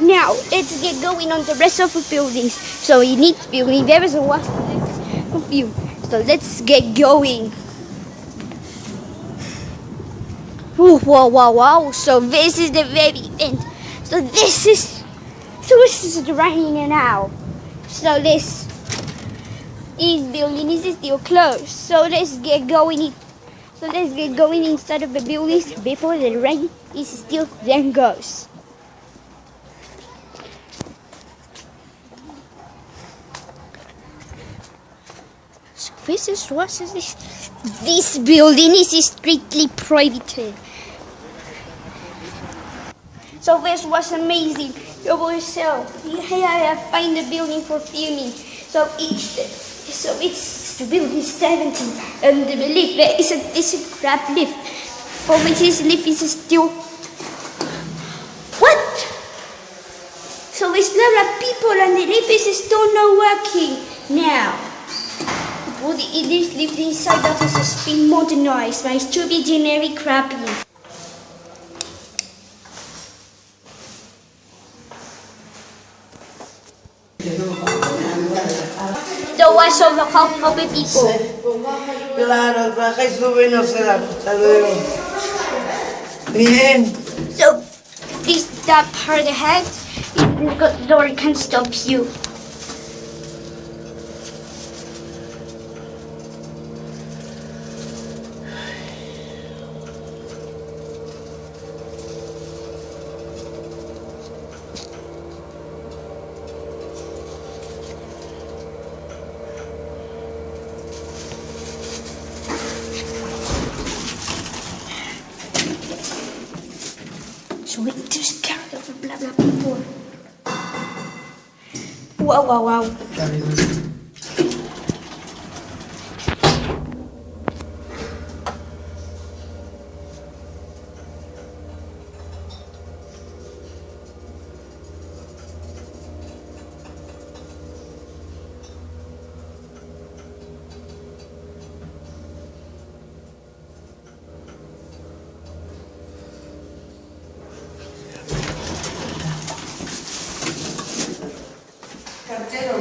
Now, let's get going on the rest of the buildings. So in each building, there is a lot of view. So let's get going. Ooh, wow, wow, wow. So this is the very end. So this is raining now. So these buildings is still closed. So let's get going. So let's get going inside of the buildings before the rain is still then goes. So this building is strictly private. So this was amazing. It was here I find the building for filming. So it's the building 70, and the lift there is a crab lift. For which this lift is still what? So it's a lot of people and the lift is still not working now. This lift inside of us has been modernized, but it's to be generic crappy. So what's all the help of the people? Claro, trabaja y sube y no se da. Hasta luego. Bien. So this that part ahead, the door can stop you. So we just carried over blah blah people. Wow, wow, wow. Cartero.